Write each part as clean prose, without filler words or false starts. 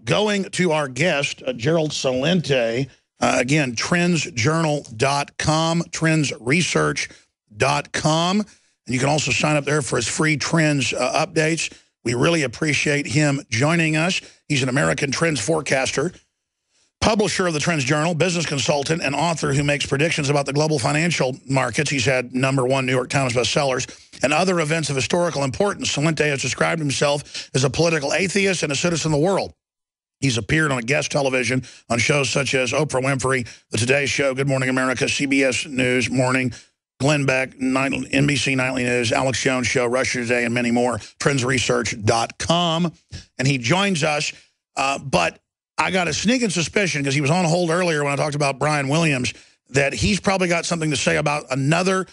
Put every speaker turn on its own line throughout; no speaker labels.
going to our guest, Gerald Celente, again, trendsjournal.com, trendsresearch.com. And you can also sign up there for his free trends updates. We really appreciate him joining us. He's an American trends forecaster, publisher of the Trends Journal, business consultant, and author who makes predictions about the global financial markets. He's had #1 New York Times bestsellers and other events of historical importance. Celente has described himself as a political atheist and a citizen of the world. He's appeared on guest television on shows such as Oprah Winfrey, The Today Show, Good Morning America, CBS News Morning, Glenn Beck, NBC Nightly News, Alex Jones Show, Russia Today, and many more, trendsresearch.com. And he joins us, but I got a sneaking suspicion, because he was on hold earlier when I talked about Brian Williams, that he's probably got something to say about another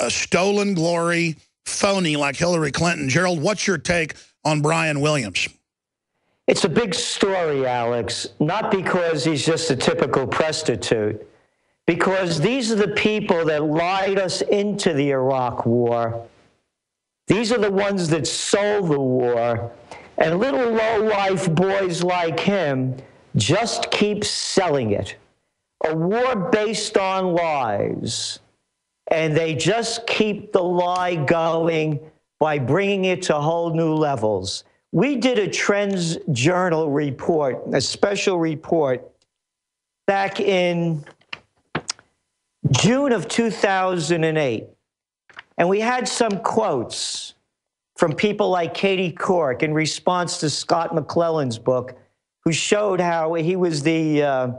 stolen glory phony like Hillary Clinton. Gerald, what's your take on Brian Williams?
It's a big story, Alex, not because he's just a typical prostitute, because these are the people that lied us into the Iraq war. These are the ones that sold the war. And little low-life boys like him just keep selling it. A war based on lies. And they just keep the lie going by bringing it to whole new levels. We did a Trends Journal report, a special report, back in June of 2008. And we had some quotes from people like Katie Couric in response to Scott McClellan's book, who showed how he was the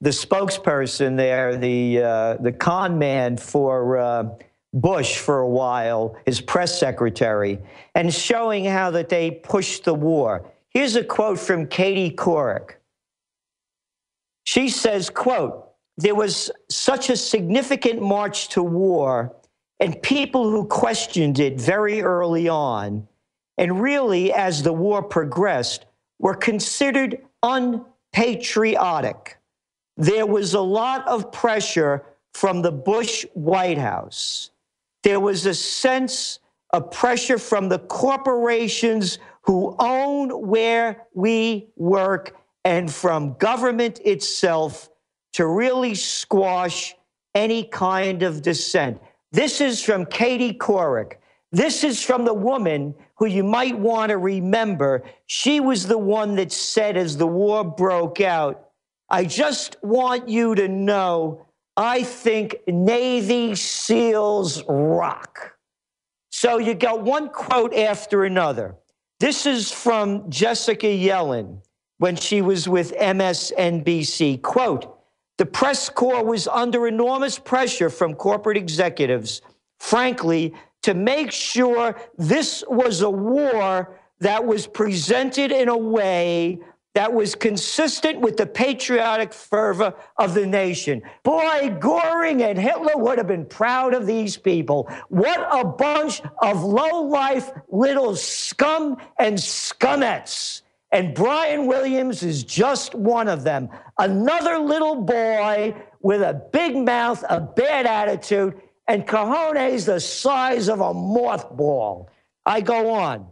spokesperson there, the con man for Bush for a while, his press secretary, and showing how that they pushed the war. Here's a quote from Katie Couric. She says, quote, "There was such a significant march to war, and people who questioned it very early on, and really as the war progressed, were considered unpatriotic. There was a lot of pressure from the Bush White House. There was a sense of pressure from the corporations who own where we work and from government itself to really squash any kind of dissent." This is from Katie Couric. This is from the woman who you might want to remember. She was the one that said as the war broke out, "I just want you to know, I think Navy SEALs rock." So you got one quote after another. This is from Jessica Yellen when she was with MSNBC. Quote, "The press corps was under enormous pressure from corporate executives, frankly, to make sure this was a war that was presented in a way that was consistent with the patriotic fervor of the nation." Boy, Goring and Hitler would have been proud of these people. What a bunch of low-life little scum and scumettes. And Brian Williams is just one of them. Another little boy with a big mouth, a bad attitude, and cojones the size of a mothball. I go on.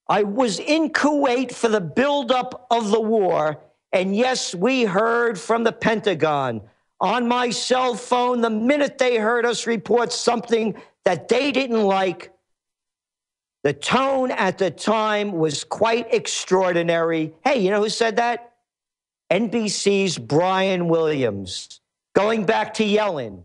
"I was in Kuwait for the buildup of the war, and yes, we heard from the Pentagon on my cell phone the minute they heard us report something that they didn't like. The tone at the time was quite extraordinary." Hey, you know who said that? NBC's Brian Williams. Going back to Yellen.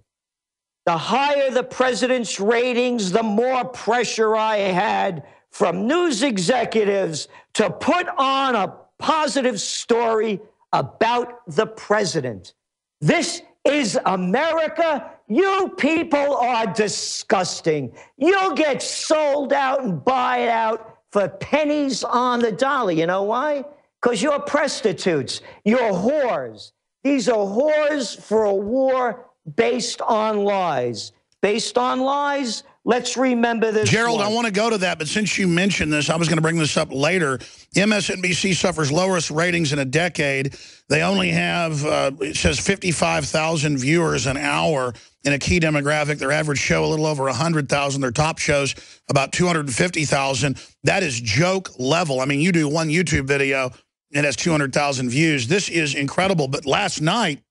"The higher the president's ratings, the more pressure I had from news executives to put on a positive story about the president. This is America. You people are disgusting. You'll get sold out and buy out for pennies on the dollar. You know why? Because you're prostitutes. You're whores. These are whores for a war based on lies. Based on lies, let's remember this.
Gerald, I want to go to that, but since you mentioned this, I was going to bring this up later. MSNBC suffers lowest ratings in a decade. They only have, it says 55,000 viewers an hour in a key demographic. Their average show a little over 100,000. Their top shows about 250,000. That is joke level. I mean, you do one YouTube video, It has 200,000 views. This is incredible. But last night,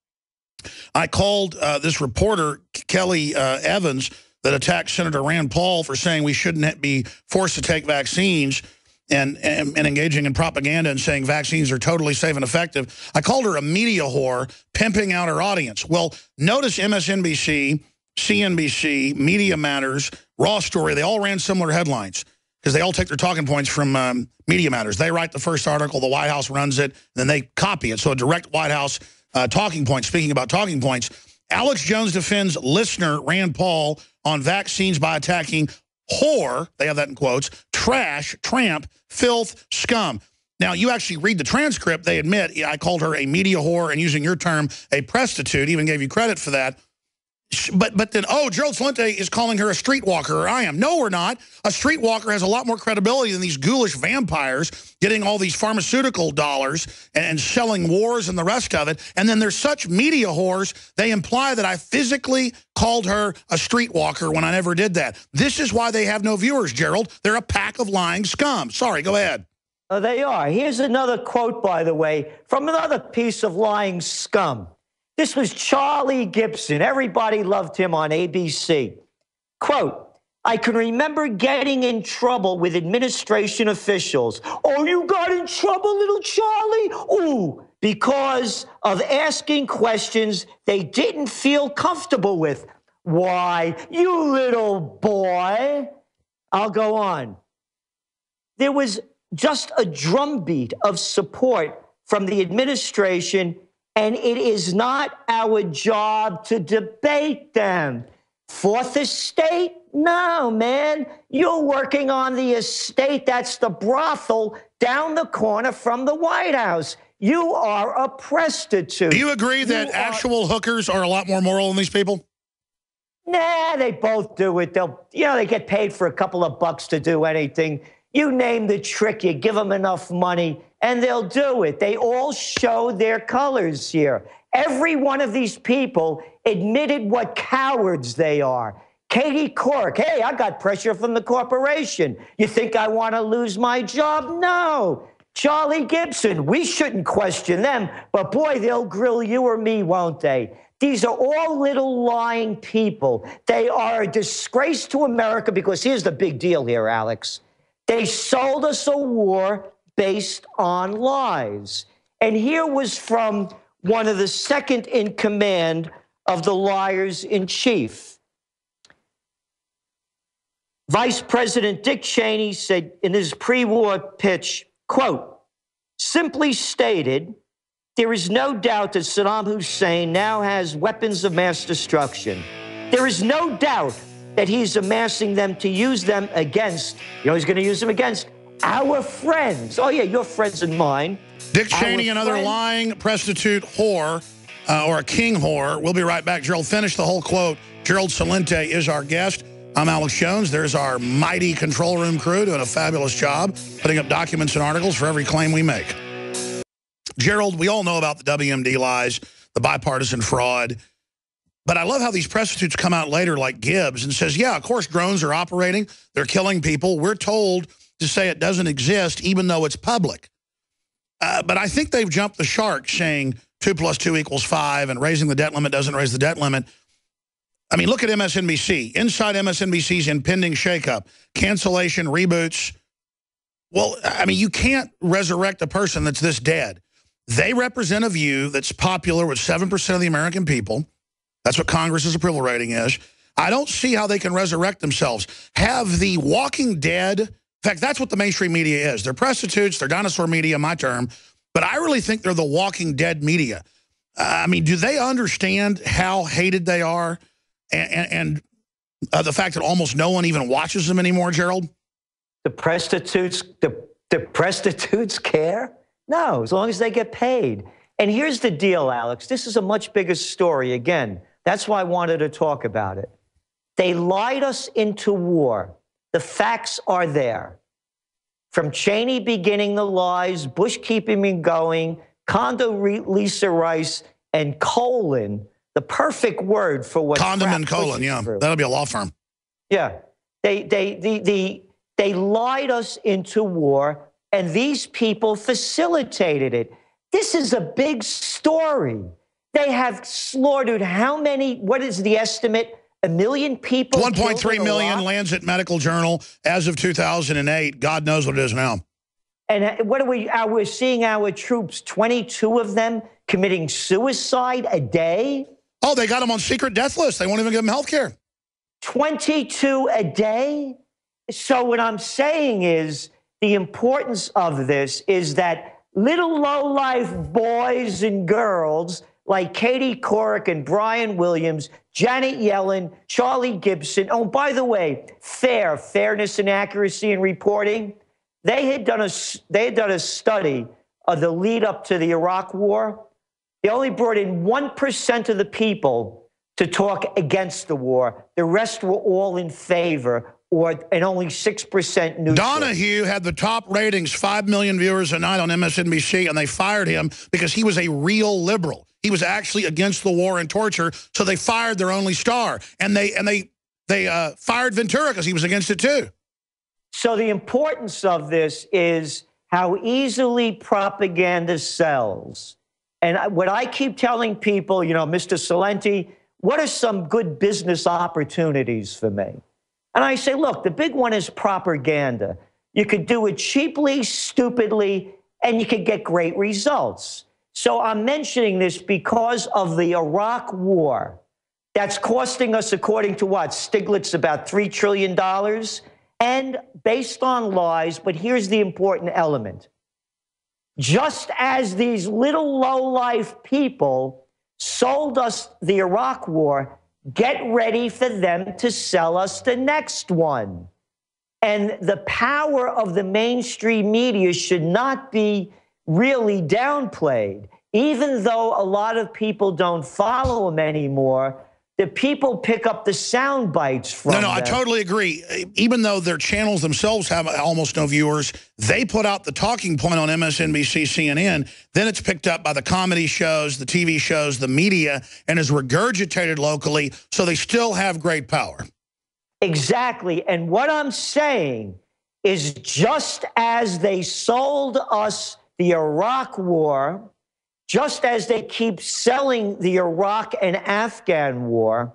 I called this reporter, Kelly Evans, that attacked Senator Rand Paul for saying we shouldn't be forced to take vaccines and engaging in propaganda and saying vaccines are totally safe and effective. I called her a media whore, pimping out her audience. Well, notice MSNBC, CNBC, Media Matters, Raw Story, they all ran similar headlines because they all take their talking points from Media Matters. They write the first article, the White House runs it, and then they copy it. So a direct White House talking point. Speaking about talking points, Alex Jones defends listener Rand Paul on vaccines by attacking whore, they have that in quotes, trash, tramp, filth, scum. Now, you actually read the transcript. They admit, I called her a media whore and using your term, a prostitute, even gave you credit for that. But then, oh, Gerald Celente is calling her a streetwalker, or I am. No, we're not. A streetwalker has a lot more credibility than these ghoulish vampires getting all these pharmaceutical dollars and selling wars and the rest of it. And then there's such media whores, they imply that I physically called her a streetwalker when I never did that. This is why they have no viewers, Gerald. They're a pack of lying scum. Sorry, go ahead.
They are. Here's another quote, by the way, from another piece of lying scum. This was Charlie Gibson. Everybody loved him on ABC. Quote, I can remember getting in trouble with administration officials. Oh, you got in trouble, little Charlie? Ooh, because of asking questions they didn't feel comfortable with. Why, you little boy. I'll go on. There was just a drumbeat of support from the administration, and it is not our job to debate them. Fourth estate? No, man. You're working on the estate. That's the brothel down the corner from the White House. You are a prostitute.
Do you agree that actual hookers are a lot more moral than these people?
Nah, they both do it. They get paid for a couple of bucks to do anything. You name the trick, you give them enough money, and they'll do it. They all show their colors here. Every one of these people admitted what cowards they are. Katie Couric, hey, I got pressure from the corporation. You think I want to lose my job? No. Charlie Gibson, we shouldn't question them, but boy, they'll grill you or me, won't they? These are all little lying people. They are a disgrace to America because here's the big deal here, Alex. They sold us a war based on lies. And here was from one of the second in command of the liars in chief. Vice President Dick Cheney said in his pre-war pitch, quote, simply stated, there is no doubt that Saddam Hussein now has weapons of mass destruction. There is no doubt that he's amassing them to use them against, he's going to use them against our friends. Oh, yeah, your friends and mine.
Dick Cheney, another lying prostitute whore, or a king whore. We'll be right back. Gerald, finish the whole quote. Gerald Celente is our guest. I'm Alex Jones. There's our mighty control room crew doing a fabulous job, putting up documents and articles for every claim we make. Gerald, we all know about the WMD lies, the bipartisan fraud. But I love how these prostitutes come out later like Gibbs and says, yeah, of course, drones are operating. They're killing people. We're told to say it doesn't exist, even though it's public. But I think they've jumped the shark saying 2 + 2 = 5 and raising the debt limit doesn't raise the debt limit. I mean, look at MSNBC. Inside MSNBC's impending shakeup, cancellation, reboots. Well, I mean, you can't resurrect a person that's this dead. They represent a view that's popular with 7% of the American people. That's what Congress's approval rating is. I don't see how they can resurrect themselves. Have the Walking Dead, in fact, that's what the mainstream media is. They're prostitutes, they're dinosaur media, my term, but I really think they're the Walking Dead media. I mean, do they understand how hated they are and the fact that almost no one even watches them anymore, Gerald?
The prostitutes care? No, as long as they get paid. And here's the deal, Alex. This is a much bigger story. Again, that's why I wanted to talk about it. They lied us into war. The facts are there. From Cheney beginning the lies, Bush keeping me going, Condoleezza Rice, and colon, the perfect word for what
Condom and colon, yeah.
Through.
That'll be a law firm.
Yeah. They lied us into war and these people facilitated it. This is a big story. They have slaughtered how many? What is the estimate? 1 million people?
1.3 million, Lancet Medical Journal as of 2008. God knows what it is now.
And what are we're seeing our troops, 22 of them committing suicide a day?
Oh, they got them on secret death lists. They won't even give them health care.
22 a day? So what I'm saying is the importance of this is that little low-life boys and girls like Katie Couric and Brian Williams, Janet Yellen, Charlie Gibson. Oh, by the way, fairness and accuracy in reporting. They had done a study of the lead up to the Iraq War. They only brought in 1% of the people to talk against the war. The rest were all in favor, and only 6% neutral.
Donahue had the top ratings, 5 million viewers a night on MSNBC, and they fired him because he was a real liberal. He was actually against the war and torture, so they fired their only star. And they fired Ventura because he was against it too.
So the importance of this is how easily propaganda sells. And what I keep telling people, you know, Mr. Celente, what are some good business opportunities for me? And I say, look, the big one is propaganda. You could do it cheaply, stupidly, and you could get great results. So I'm mentioning this because of the Iraq War. That's costing us, according to what? Stiglitz, about $3 trillion. And based on lies, but here's the important element. Just as these little low-life people sold us the Iraq War, get ready for them to sell us the next one. And the power of the mainstream media should not be really downplayed. Even though a lot of people don't follow them anymore, the people pick up the sound bites from them.
No, I totally agree. Even though their channels themselves have almost no viewers, they put out the talking point on MSNBC, CNN. Then it's picked up by the comedy shows, the TV shows, the media, and is regurgitated locally, so they still have great power.
Exactly. And what I'm saying is just as they sold us the Iraq War, just as they keep selling the Iraq and Afghan war,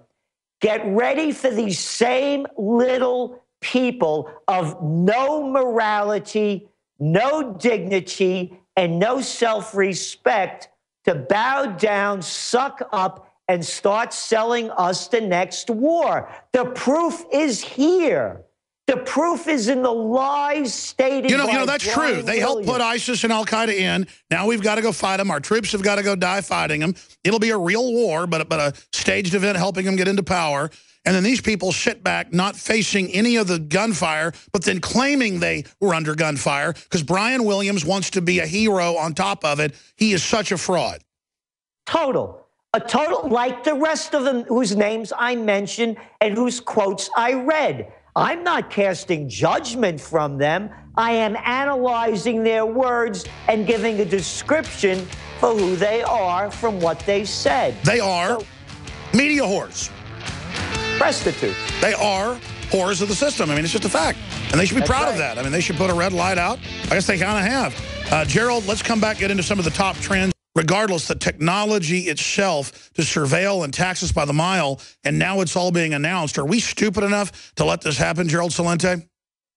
get ready for these same little people of no morality, no dignity, and no self-respect to bow down, suck up, and start selling us the next war. The proof is here. The proof is in the lies stated.
You know, that's true. They helped put ISIS and Al-Qaeda in. Now we've got to go fight them. Our troops have got to go die fighting them. It'll be a real war, but a staged event helping them get into power. And then these people sit back, not facing any of the gunfire, but then claiming they were under gunfire because Brian Williams wants to be a hero on top of it. He is such a fraud.
A total, like the rest of them whose names I mentioned and whose quotes I read. I'm not casting judgment from them. I am analyzing their words and giving a description for who they are from what they said.
They are media whores.
Prostitutes.
They are whores of the system. I mean, it's just a fact. And they should be proud of that. I mean, they should put a red light out. I guess they kind of have. Gerald, let's come back, get into some of the top trends. Regardless, the technology itself to surveil and tax us by the mile, and now it's all being announced. Are we stupid enough to let this happen, Gerald Celente?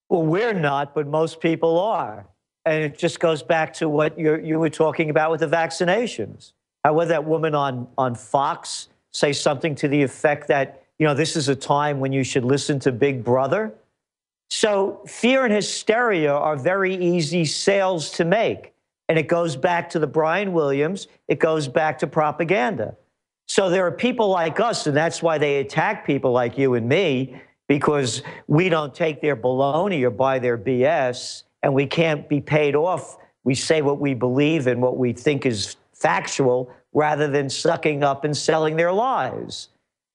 Well, we're not, but most people are. And it just goes back to what you were talking about with the vaccinations. How would that woman on Fox say something to the effect that, you know, this is a time when you should listen to Big Brother? So fear and hysteria are very easy sales to make. And it goes back to the Brian Williams. It goes back to propaganda. So there are people like us, and that's why they attack people like you and me, because we don't take their baloney or buy their BS, and we can't be paid off. We say what we believe and what we think is factual rather than sucking up and selling their lies.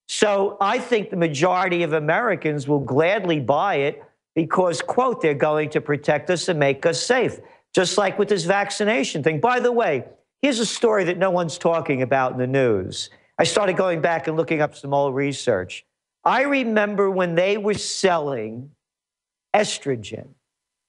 So I think the majority of Americans will gladly buy it because, quote, they're going to protect us and make us safe. Just like with this vaccination thing. By the way, here's a story that no one's talking about in the news. I started going back and looking up some old research. I remember when they were selling estrogen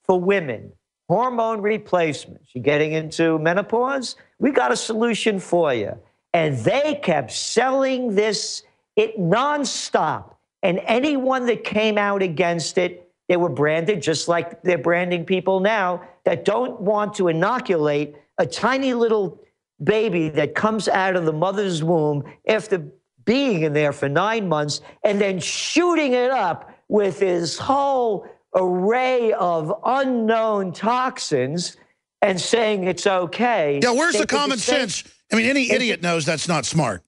for women hormone replacements. You're getting into menopause? We got a solution for you. And they kept selling it nonstop. And anyone that came out against it, they were branded just like they're branding people now that don't want to inoculate a tiny little baby that comes out of the mother's womb after being in there for 9 months and then shooting it up with his whole array of unknown toxins and saying it's okay.
Yeah, where's the common sense? I mean, any idiot knows that's not smart.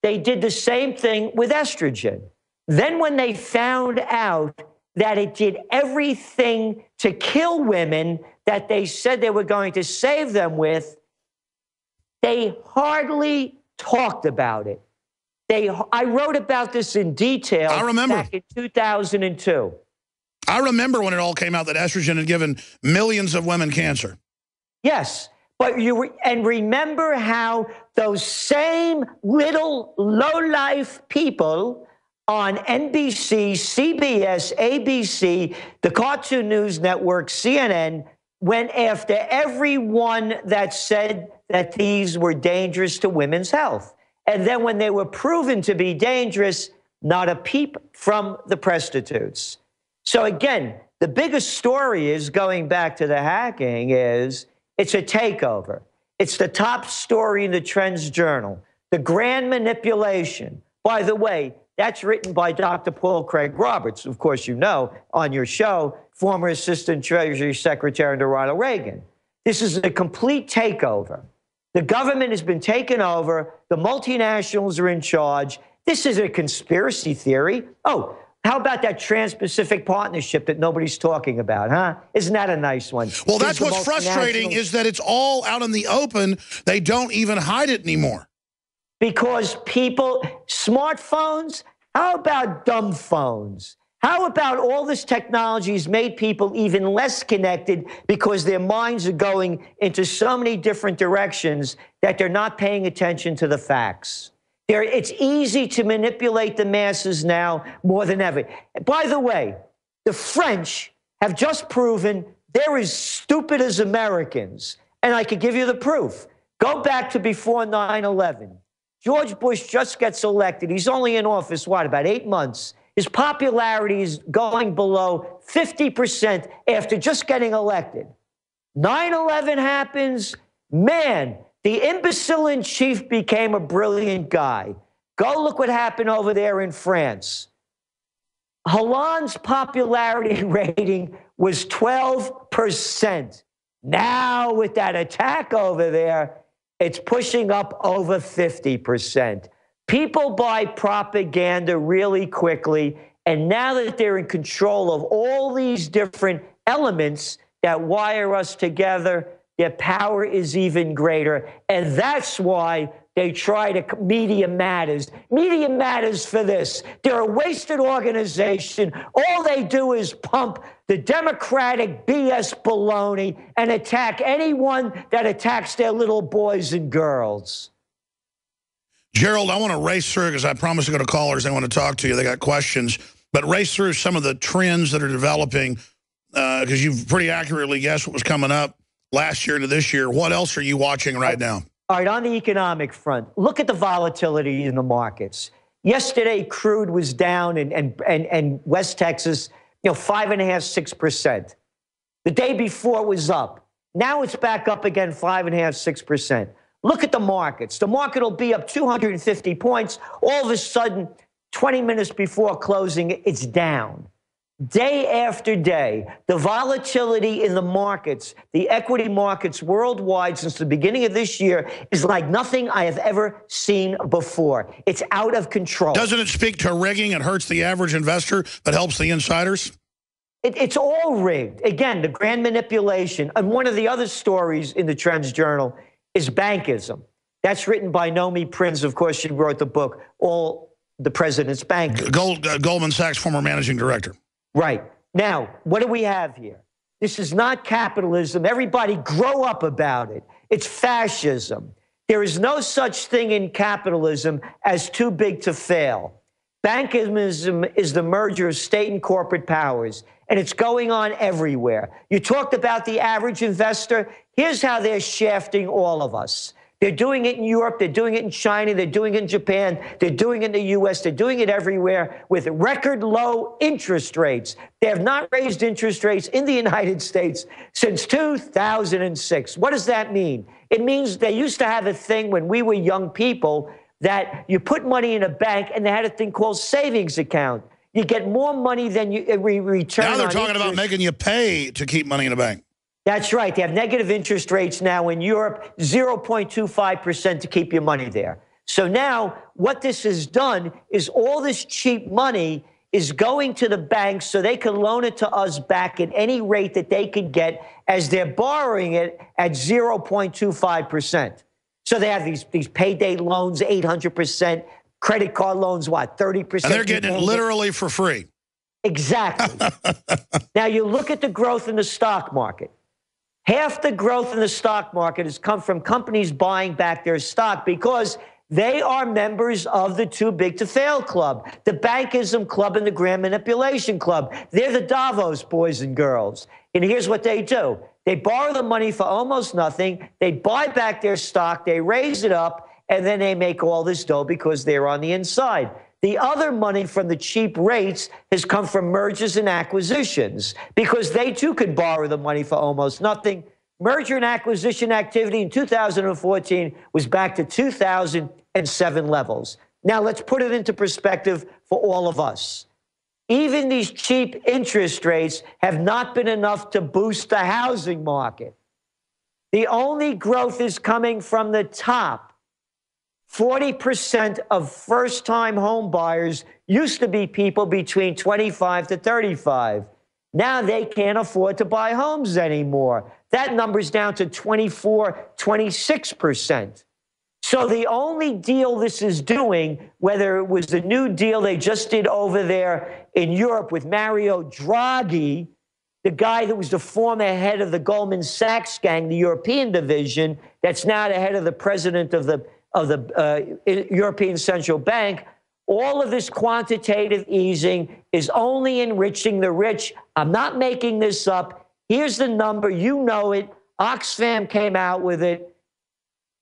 They did the same thing with estrogen. Then when they found out that it did everything to kill women that they said they were going to save them with, they hardly talked about it. I wrote about this in detail back in 2002.
I remember when it all came out that estrogen had given millions of women cancer.
Yes, but remember how those same little low-life people on NBC, CBS, ABC, the Cartoon News Network, CNN, went after everyone that said that these were dangerous to women's health. And then when they were proven to be dangerous, not a peep from the prostitutes. So again, the biggest story is, going back to the hacking, is it's a takeover. It's the top story in the Trends Journal. The grand manipulation. By the way, that's written by Dr. Paul Craig Roberts, of course you know, on your show, former Assistant Treasury Secretary under Ronald Reagan. This is a complete takeover. The government has been taken over. The multinationals are in charge. This is a conspiracy theory. Oh, how about that Trans-Pacific Partnership that nobody's talking about, huh? Isn't that a nice one?
Well, that's what's frustrating, is that it's all out in the open. They don't even hide it anymore. Because
smartphones, how about dumb phones? How about all this technology has made people even less connected because their minds are going into so many different directions that they're not paying attention to the facts. It's easy to manipulate the masses now more than ever. By the way, the French have just proven they're as stupid as Americans. And I could give you the proof. Go back to before 9/11. George Bush just gets elected. He's only in office, about 8 months. His popularity is going below 50% after just getting elected. 9/11 happens. Man, the imbecile in chief became a brilliant guy. Go look what happened over there in France. Hollande's popularity rating was 12%. Now, with that attack over there, it's pushing up over 50%. People buy propaganda really quickly, and now that they're in control of all these different elements that wire us together, their power is even greater. And that's why they try to, Media Matters. Media Matters for this. They're a wasted organization. All they do is pump the Democratic BS baloney and attack anyone that attacks their little boys and girls.
Gerald, I want to race through, because I promised to go to callers. They want to talk to you. They got questions. But race through some of the trends that are developing, because you've pretty accurately guessed what was coming up last year into this year. What else are you watching right now?
All right, on the economic front, look at the volatility in the markets. Yesterday, crude was down in West Texas, 5.5%, 6%. The day before it was up. Now it's back up again, 5.5%, 6%. Look at the markets. The market will be up 250 points. All of a sudden, 20 minutes before closing, it's down. Day after day, the volatility in the markets, the equity markets worldwide since the beginning of this year, is like nothing I have ever seen before. It's out of control.
Doesn't it speak to rigging? It hurts the average investor, but helps the insiders?
It's all rigged. Again, the grand manipulation. And one of the other stories in the Trends Journal is bankism. That's written by Nomi Prinz. Of course, she wrote the book, All the President's Bankers.
Goldman Sachs, former managing director.
Right. Now, what do we have here? This is not capitalism. Everybody grow up about it. It's fascism. There is no such thing in capitalism as too big to fail. Bankism is the merger of state and corporate powers, and it's going on everywhere. You talked about the average investor. Here's how they're shafting all of us. They're doing it in Europe, they're doing it in China, they're doing it in Japan, they're doing it in the US, they're doing it everywhere with record low interest rates. They have not raised interest rates in the United States since 2006. What does that mean? It means they used to have a thing when we were young people that you put money in a bank and they had a thing called savings account. You get more money than you return.
Now they're talking about making you pay to keep money in a bank.
That's right. They have negative interest rates now in Europe, 0.25% to keep your money there. So now what this has done is all this cheap money is going to the banks so they can loan it to us back at any rate that they could get as they're borrowing it at 0.25%. So they have these payday loans, 800%, credit card loans, what, 30%?
And they're getting it literally for free.
Exactly. Now you look at the growth in the stock market. Half the growth in the stock market has come from companies buying back their stock because they are members of the too big to fail club, the bankism club and the grand manipulation club. They're the Davos boys and girls. And here's what they do. They borrow the money for almost nothing. They buy back their stock. They raise it up, and then they make all this dough because they're on the inside. The other money from the cheap rates has come from mergers and acquisitions because they too could borrow the money for almost nothing. Merger and acquisition activity in 2014 was back to 2007 levels. Now let's put it into perspective for all of us. Even these cheap interest rates have not been enough to boost the housing market. The only growth is coming from the top. 40% of first-time home buyers used to be people between 25 to 35. Now they can't afford to buy homes anymore. That number's down to 24, 26%. So the only deal this is doing, whether it was the new deal they just did over there in Europe with Mario Draghi, the guy that was the former head of the Goldman Sachs gang, the European division, that's now the head of the president of the European Central Bank, all of this quantitative easing is only enriching the rich. I'm not making this up. Here's the number. You know it. Oxfam came out with it.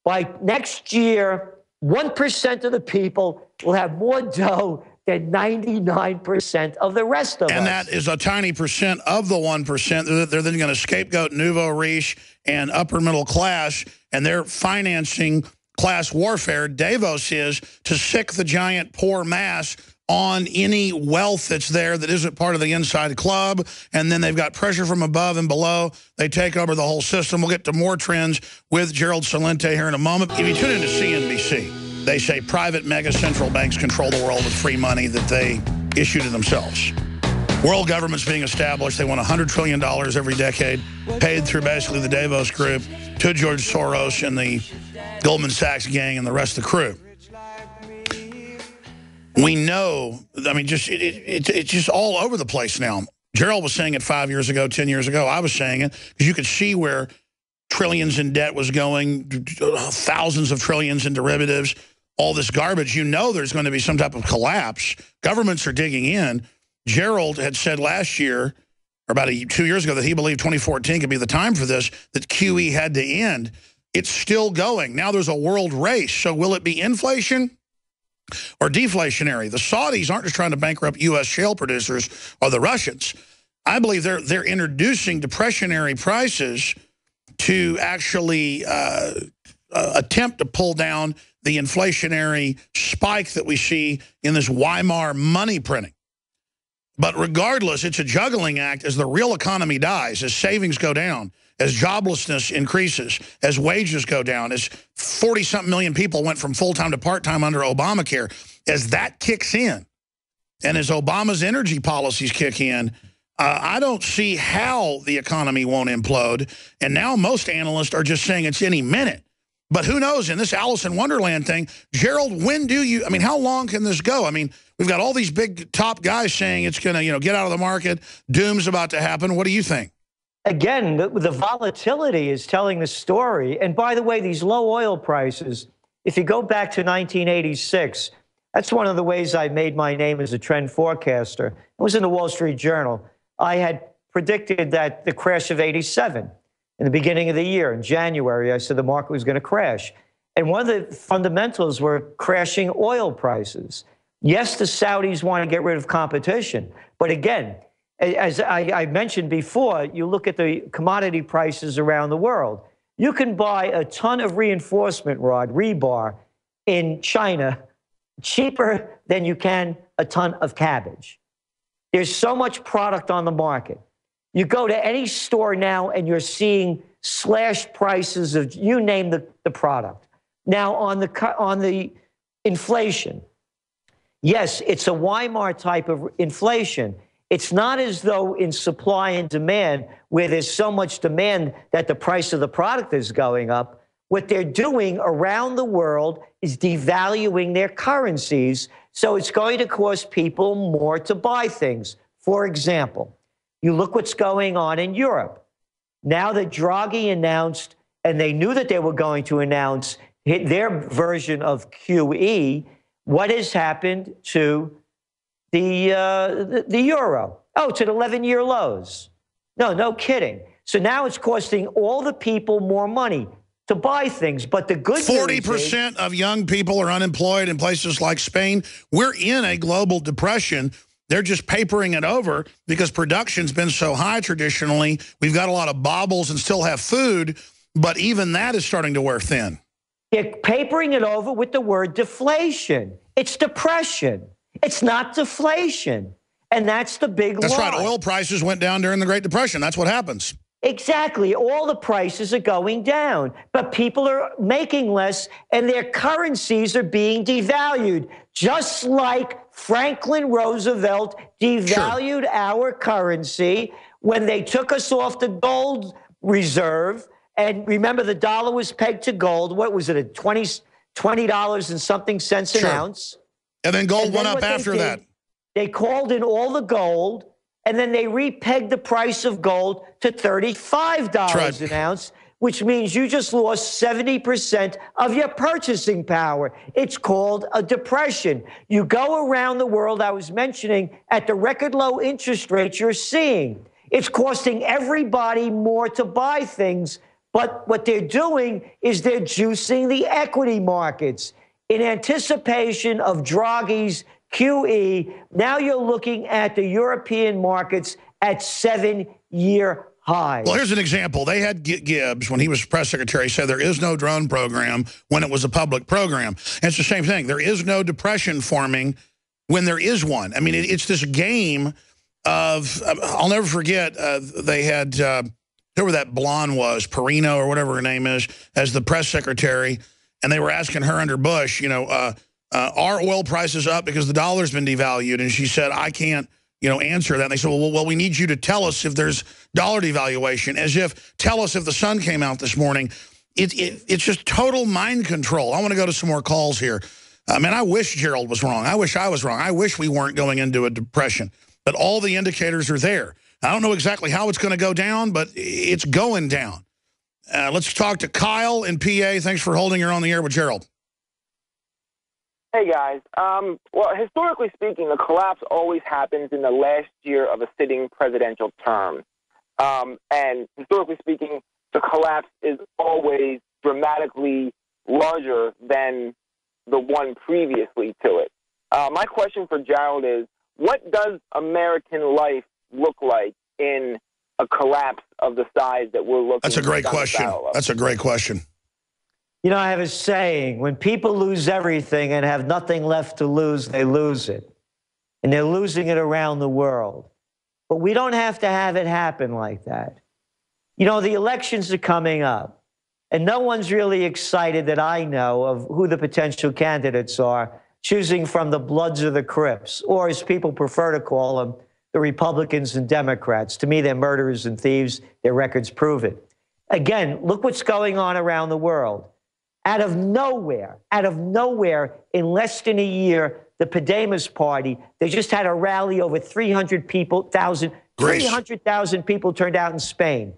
By next year, 1% of the people will have more dough than 99% of the rest of us.
And that is a tiny percent of the 1%. They're then going to scapegoat nouveau riche and upper middle class, and they're financing class warfare. Davos is to sick the giant poor mass on any wealth that's there that isn't part of the inside club, and then they've got pressure from above and below. They take over the whole system. We'll get to more trends with Gerald Celente here in a moment. If you tune into CNBC, they say private mega central banks control the world with free money that they issue to themselves. World government's being established. They want $100 trillion every decade, paid through basically the Davos group to George Soros and the Goldman Sachs gang and the rest of the crew. We know, I mean, just it's just all over the place now. Gerald was saying it 5 years ago, 10 years ago. I was saying it because you could see where trillions in debt was going, thousands of trillions in derivatives, all this garbage. You know there's going to be some type of collapse. Governments are digging in. Gerald had said last year, or about 2 years ago, that he believed 2014 could be the time for this, that QE had to end. It's still going. Now there's a world race. So will it be inflation or deflationary? The Saudis aren't just trying to bankrupt U.S. shale producers or the Russians. I believe they're introducing depressionary prices to actually attempt to pull down the inflationary spike that we see in this Weimar money printing. But regardless, it's a juggling act as the real economy dies, as savings go down, as joblessness increases, as wages go down, as 40-something million people went from full-time to part-time under Obamacare. As that kicks in, and as Obama's energy policies kick in, I don't see how the economy won't implode. And now most analysts are just saying it's any minute. But who knows, in this Alice in Wonderland thing, Gerald, when do you, I mean, how long can this go? I mean, we've got all these big top guys saying it's going to, get out of the market. Doom's about to happen. What do you think?
Again, the volatility is telling the story. And by the way, these low oil prices, if you go back to 1986, That's one of the ways I made my name as a trend forecaster. It was in the Wall Street Journal. I had predicted that the crash of '87 in the beginning of the year, in January, I said the market was going to crash. And one of the fundamentals were crashing oil prices. Yes, the Saudis want to get rid of competition. But again, as I mentioned before, you look at the commodity prices around the world. You can buy a ton of reinforcement rod, rebar, in China cheaper than you can a ton of cabbage. There's so much product on the market. You go to any store now and you're seeing slashed prices of, you name the product. Now, on the inflation, yes, it's a Weimar type of inflation. It's not as though in supply and demand, where there's so much demand that the price of the product is going up. What they're doing around the world is devaluing their currencies, so it's going to cost people more to buy things. For example, you look what's going on in Europe. Now that Draghi announced, and they knew that they were going to announce their version of QE, what has happened to the euro? Oh, it's at 11-year lows. No kidding. So now it's costing all the people more money to buy things. But the good
40% of young people are unemployed in places like Spain. We're in a global depression. They're just papering it over because production's been so high traditionally. We've got a lot of baubles and still have food, but even that is starting to wear thin.
They're papering it over with the word deflation. It's depression. It's not deflation. And that's the big lie.
That's right. Oil prices went down during the Great Depression. That's what happens.
Exactly. All the prices are going down, but people are making less and their currencies are being devalued, just like Franklin Roosevelt devalued our currency when they took us off the gold reserve. And remember, the dollar was pegged to gold. What was it, at $20 and something cents an ounce?
And then gold went up after that.
They called in all the gold, and then they repegged the price of gold to $35 an ounce, which means you just lost 70% of your purchasing power. It's called a depression. You go around the world, I was mentioning, at the record low interest rates you're seeing. It's costing everybody more to buy things, but what they're doing is they're juicing the equity markets. In anticipation of Draghi's QE, now you're looking at the European markets at 7-year highs.
Well, here's an example. They had Gibbs, when he was press secretary, said there is no drone program when it was a public program. And it's the same thing. There is no depression forming when there is one. I mean, it's this game of, I'll never forget, they had, whoever that blonde was, Perino or whatever her name is, as the press secretary, and they were asking her under Bush, you know, are oil prices up because the dollar's been devalued? And she said, I can't, you know, answer that. And they said, well, we need you to tell us if there's dollar devaluation, as if, tell us if the sun came out this morning. It's just total mind control. I want to go to some more calls here. Man, I wish Gerald was wrong. I wish I was wrong. I wish we weren't going into a depression. But all the indicators are there. I don't know exactly how it's going to go down, but it's going down. Let's talk to Kyle in PA. Thanks for holding her on the air with Gerald.
Hey, guys. Well, historically speaking, the collapse always happens in the last year of a sitting presidential term. And historically speaking, the collapse is always dramatically larger than the one previously to it. My question for Gerald is, what does American life look like in a collapse of the size that we're looking at?
That's a great question. That's a great question.
You know, I have a saying, when people lose everything and have nothing left to lose, they lose it. And they're losing it around the world. But we don't have to have it happen like that. You know, the elections are coming up, and no one's really excited that I know of who the potential candidates are, choosing from the Bloods or the Crips, or as people prefer to call them, the Republicans and Democrats. To me, they're murderers and thieves. Their records prove it. Again, look what's going on around the world. Out of nowhere, in less than a year, the Podemos party, they just had a rally over 300,000 people turned out in Spain.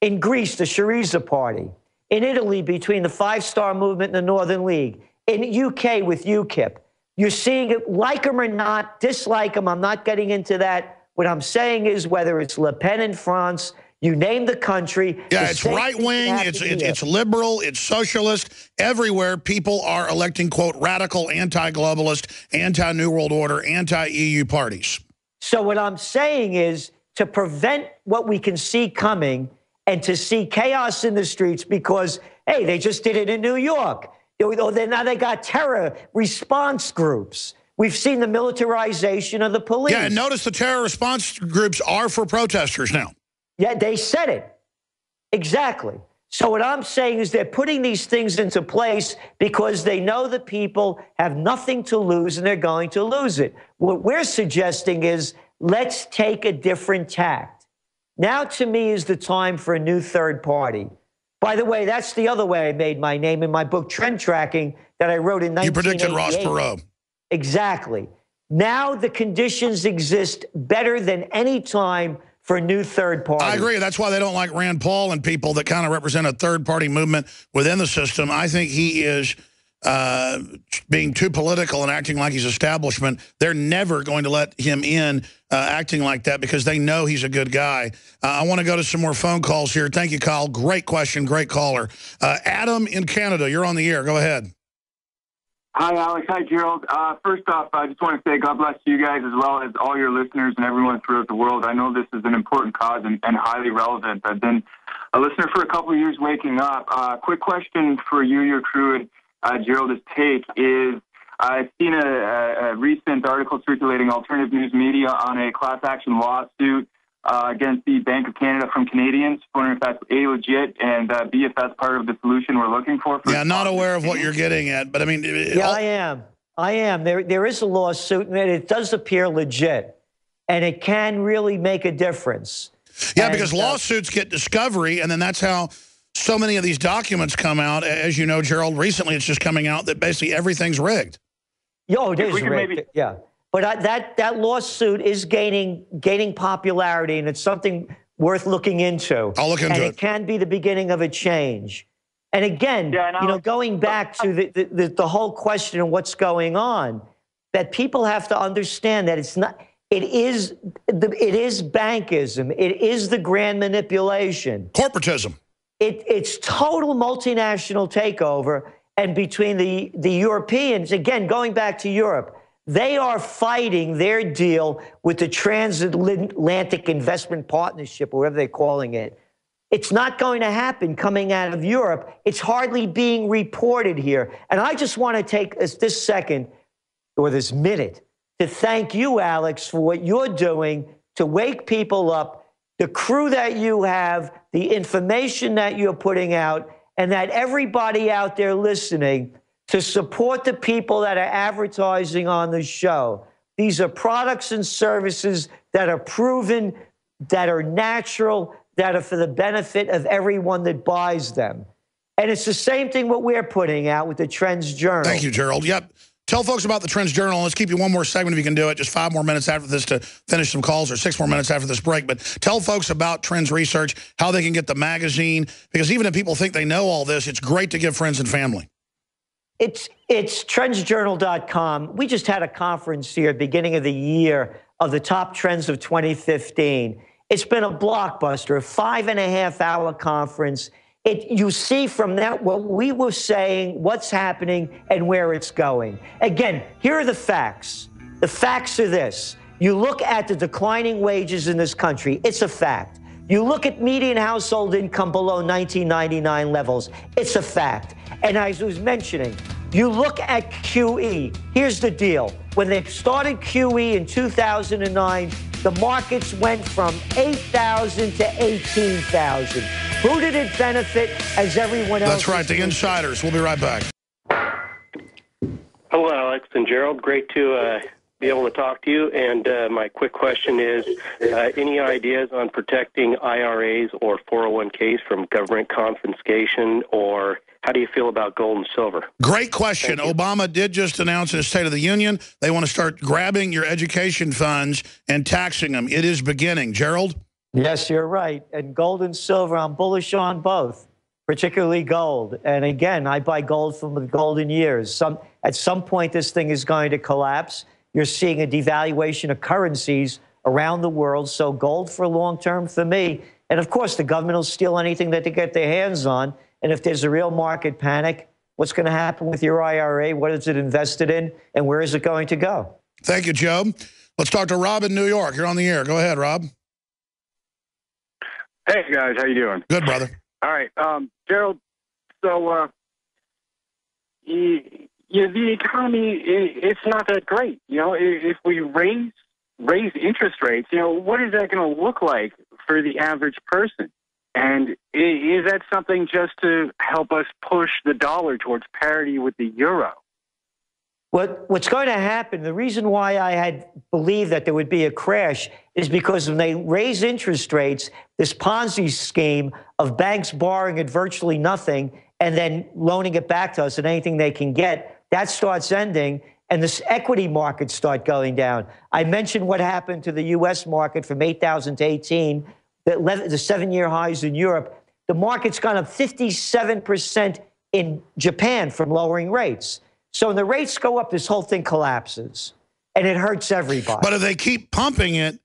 In Greece, the Syriza party. In Italy, between the Five Star Movement and the Northern League. In UK with UKIP. You're seeing it, like them or not, dislike them. I'm not getting into that. What I'm saying is whether it's Le Pen in France, you name the country.
Yeah, it's right-wing, it's liberal, it's socialist. Everywhere people are electing, quote, radical, anti-globalist, anti-New World Order, anti-EU parties.
So what I'm saying is to prevent what we can see coming and to see chaos in the streets because, hey, they just did it in New York. Now they got terror response groups. We've seen the militarization of the police.
Yeah, and notice the terror response groups are for protesters now.
Yeah, they said it. Exactly. So what I'm saying is they're putting these things into place because they know the people have nothing to lose and they're going to lose it. What we're suggesting is let's take a different tact. Now, to me, is the time for a new third party. By the way, that's the other way I made my name in my book, Trend Tracking, that I wrote in 1988.
You predicted Ross Perot.
Exactly. Now the conditions exist better than any time for a new third party.
I agree. That's why they don't like Rand Paul and people that kind of represent a third-party movement within the system. I think he is being too political and acting like he's establishment. They're never going to let him in acting like that because they know he's a good guy. I want to go to some more phone calls here. Thank you, Kyle. Great question. Great caller. Adam in Canada, you're on the air. Go ahead.
Hi, Alex. Hi, Gerald. First off, I just want to say God bless you guys as well as all your listeners and everyone throughout the world. I know this is an important cause and highly relevant. I've been a listener for a couple of years waking up. Quick question for you, your crew, and Gerald's take is I've seen a recent article circulating alternative news media on a class action lawsuit against the Bank of Canada from Canadians. Wondering if that's A, legit, and B, if that's part of the solution we're looking for.
Yeah, not aware of what you're getting at, but I mean...
Yeah, I am. There is a lawsuit, and it does appear legit, and it can really make a difference.
Yeah, because lawsuits get discovery, and then that's how so many of these documents come out. As you know, Gerald, recently it's just coming out that basically everything's rigged.
Yo, it is rigged, yeah. But that lawsuit is gaining popularity, and it's something worth looking into.
I'll look into it.
And it can be the beginning of a change. And again, going back to the whole question of what's going on, that people have to understand that it's not. It is bankism. It is the grand manipulation.
Corporatism.
It's total multinational takeover. And between the Europeans, again, going back to Europe, they are fighting their deal with the Transatlantic Investment Partnership, or whatever they're calling it. It's not going to happen coming out of Europe. It's hardly being reported here. And I just want to take this second, or this minute, to thank you, Alex, for what you're doing to wake people up, the crew that you have, the information that you're putting out, and that everybody out there listening to support the people that are advertising on the show. These are products and services that are proven, that are natural, that are for the benefit of everyone that buys them. And it's the same thing what we're putting out with the Trends Journal.
Thank you, Gerald. Yep. Tell folks about the Trends Journal. Let's keep you one more segment if you can do it. Just 5 more minutes after this to finish some calls, or 6 more minutes after this break. But tell folks about Trends Research, how they can get the magazine. Because even if people think they know all this, it's great to give friends and family.
It's trendsjournal.com. We just had a conference here at the beginning of the year of the top trends of 2015. It's been a blockbuster, a 5.5-hour conference. You see from that what we were saying, what's happening, and where it's going. Again, here are the facts. The facts are this. You look at the declining wages in this country. It's a fact. You look at median household income below 1999 levels. It's a fact. And as I was mentioning, you look at QE. Here's the deal. When they started QE in 2009, the markets went from 8,000 to 18,000. Who did it benefit as everyone else?
That's right, the insiders. We'll be right back.
Hello, Alex and Gerald. Great to be able to talk to you. And my quick question is, any ideas on protecting IRAs or 401ks from government confiscation, or how do you feel about gold and silver?
Great question. Obama did just announce in his State of the Union they want to start grabbing your education funds and taxing them. It is beginning. Gerald?
Yes, you're right. And gold and silver, I'm bullish on both. particularly gold. And again, I buy gold from the golden years. At some point, this thing is going to collapse. You're seeing a devaluation of currencies around the world. So gold for long term for me. And of course, the government will steal anything that they get their hands on. And if there's a real market panic, what's going to happen with your IRA? What is it invested in? And where is it going to go?
Thank you, Joe. Let's talk to Rob in New York. You're on the air. Go ahead, Rob.
Hey, guys. How you doing?
Good, brother.
All right. Gerald, so the economy, it's not that great. You know, if we raise interest rates, you know, what is that going to look like for the average person? And is that something just to help us push the dollar towards parity with the euro?
What's going to happen, the reason why I had believed that there would be a crash is because when they raise interest rates, this Ponzi scheme of banks borrowing at virtually nothing and then loaning it back to us at anything they can get, that starts ending, and the equity markets start going down. I mentioned what happened to the U.S. market from 8,000 to 18, the 7-year highs in Europe. The market's gone up 57% in Japan from lowering rates. So when the rates go up, this whole thing collapses, and it hurts everybody.
But if they keep pumping it,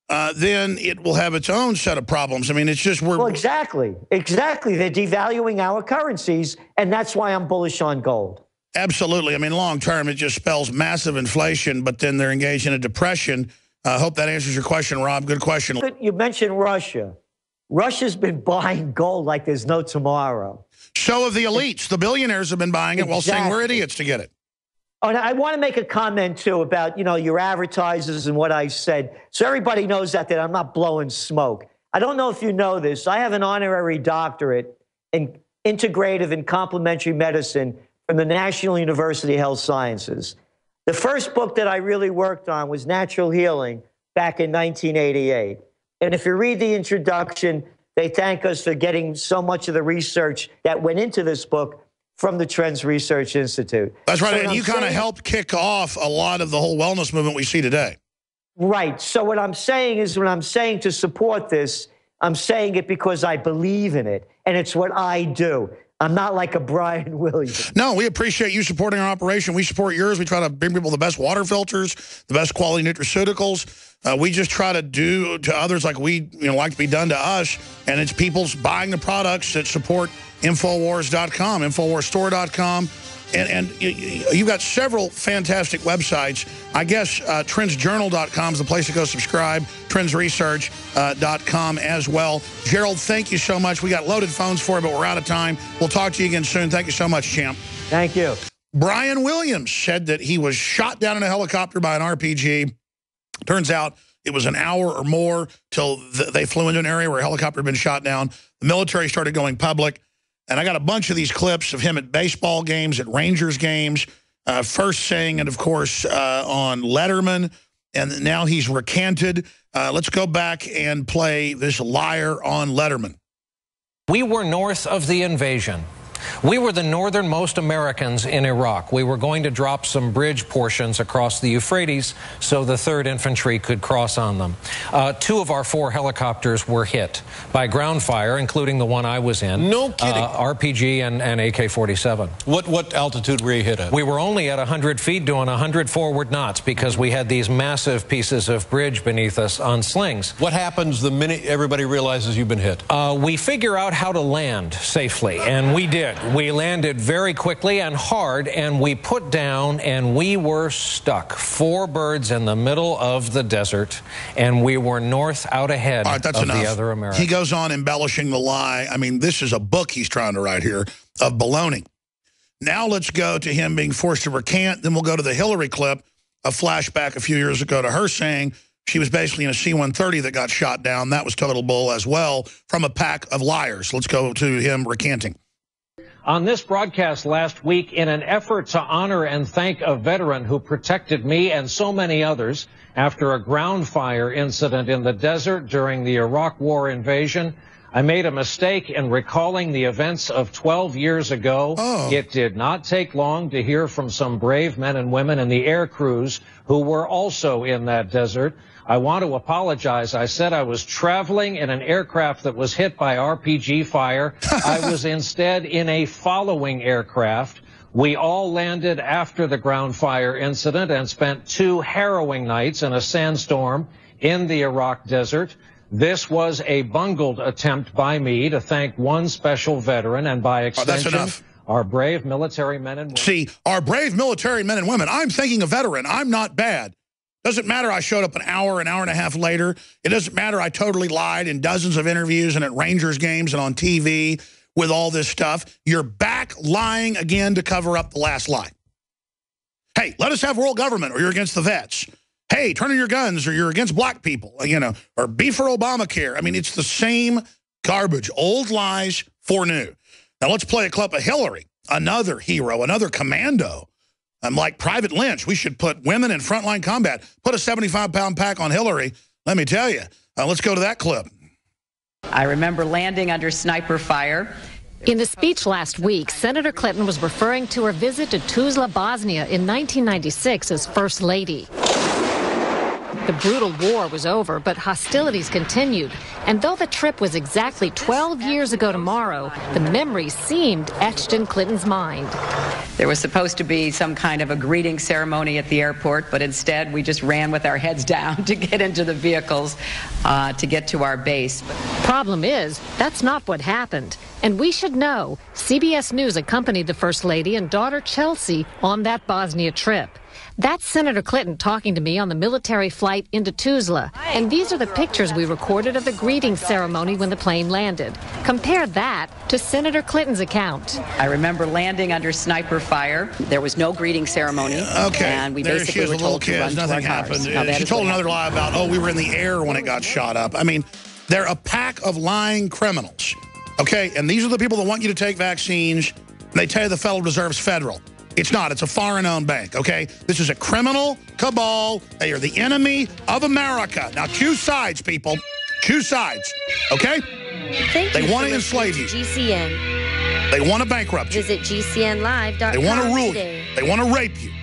then it will have its own set of problems. I mean, it's just
Well, exactly. They're devaluing our currencies, and that's why I'm bullish on gold.
Absolutely. I mean, long term, it just spells massive inflation, but then they're engaged in a depression. I hope that answers your question, Rob. Good question.
You mentioned Russia. Russia's been buying gold like there's no tomorrow.
So have the elites. The billionaires have been buying it while saying we're idiots to get it.
Oh, and I want to make a comment, too, about, you know, your advertisers and what I said. So everybody knows that I'm not blowing smoke. I don't know if you know this. I have an honorary doctorate in integrative and complementary medicine from the National University of Health Sciences. The first book that I really worked on was Natural Healing back in 1988. And if you read the introduction, they thank us for getting so much of the research that went into this book from the Trends Research Institute.
That's right, and you kind of helped kick off a lot of the whole wellness movement we see today.
Right. So what I'm saying is, when I'm saying to support this, I'm saying it because I believe in it, and it's what I do. I'm not like a Brian Williams.
No, we appreciate you supporting our operation. We support yours. We try to bring people the best water filters, the best quality nutraceuticals. We just try to do to others like we like to be done to us. And it's people's buying the products that support Infowars.com, InfoWarsStore.com. And you've got several fantastic websites. I guess TrendsJournal.com is the place to go subscribe. TrendsResearch.com as well. Gerald, thank you so much. We got loaded phones for you, but we're out of time. We'll talk to you again soon. Thank you so much, champ.
Thank you.
Brian Williams said that he was shot down in a helicopter by an RPG. Turns out it was an hour or more till they flew into an area where a helicopter had been shot down. The military started going public. And I got a bunch of these clips of him at baseball games, at Rangers games, first saying it, of course, on Letterman, and now he's recanted. Let's go back and play this liar on Letterman.
We were north of the invasion. We were the northernmost Americans in Iraq. We were going to drop some bridge portions across the Euphrates so the 3rd Infantry could cross on them. 2 of our 4 helicopters were hit by ground fire, including the one I was in.
No kidding.
RPG and AK-47.
What altitude were you hit at?
We were only at 100 feet doing 100 forward knots because we had these massive pieces of bridge beneath us on slings.
What happens the minute everybody realizes you've been hit?
We figure out how to land safely, and we did. We landed very quickly and hard, and we put down, and we were stuck. 4 birds in the middle of the desert, and we were north out ahead of the other Americans.
He goes on embellishing the lie. I mean, this is a book he's trying to write here of baloney. Now let's go to him being forced to recant. Then we'll go to the Hillary clip, a flashback a few years ago to her saying she was basically in a C-130 that got shot down. That was total bull as well from a pack of liars. Let's go to him recanting.
On this broadcast last week, in an effort to honor and thank a veteran who protected me and so many others after a ground fire incident in the desert during the Iraq War invasion, I made a mistake in recalling the events of 12 years ago.
Oh.
It did not take long to hear from some brave men and women in the air crews who were also in that desert. I want to apologize. I said I was traveling in an aircraft that was hit by RPG fire. I was instead in a following aircraft. We all landed after the ground fire incident and spent 2 harrowing nights in a sandstorm in the Iraq desert. This was a bungled attempt by me to thank one special veteran and by extension, our brave military men and women.
See, our brave military men and women. I'm thanking a veteran. I'm not bad. Doesn't matter I showed up an hour and a half later. It doesn't matter I totally lied in dozens of interviews and at Rangers games and on TV with all this stuff. You're back lying again to cover up the last lie. Hey, let us have world government or you're against the vets. Hey, turn in your guns or you're against black people, you know, or be for Obamacare. I mean, it's the same garbage. Old lies for new. Now, let's play a clip of Hillary, another hero, another commando. Like Private Lynch, we should put women in frontline combat. Put a 75-pound pack on Hillary. Let me tell you. Let's go to that clip.
I remember landing under sniper fire.
In the speech last week, Senator Clinton was referring to her visit to Tuzla, Bosnia in 1996 as First Lady. The brutal war was over, but hostilities continued. And though the trip was exactly 12 years ago tomorrow, the memories seemed etched in Clinton's mind.
There was supposed to be some kind of a greeting ceremony at the airport, but instead we just ran with our heads down to get into the vehicles to get to our base.
Problem is, that's not what happened. And we should know, CBS News accompanied the First Lady and daughter Chelsea on that Bosnia trip. That's Senator Clinton talking to me on the military flight into Tuzla. And these are the pictures we recorded of the greeting ceremony when the plane landed. Compare that to Senator Clinton's account.
I remember landing under sniper fire. There was no greeting ceremony.
Okay.
And we
there
basically
she is
were
with little
told to run
kids.
to
Nothing
our cars.
happened. She told another lie about, oh, we were in the air when it got shot up. I mean, they're a pack of lying criminals. Okay, and these are the people that want you to take vaccines. They tell you the Federal Reserve's federal. It's not. It's a foreign-owned bank, okay? This is a criminal cabal. They are the enemy of America. Now, choose sides, people. Choose sides, okay? They want to enslave you.
GCN.
They want to bankrupt you.
Visit GCNlive.com.
They want to rule you. They want to rape you.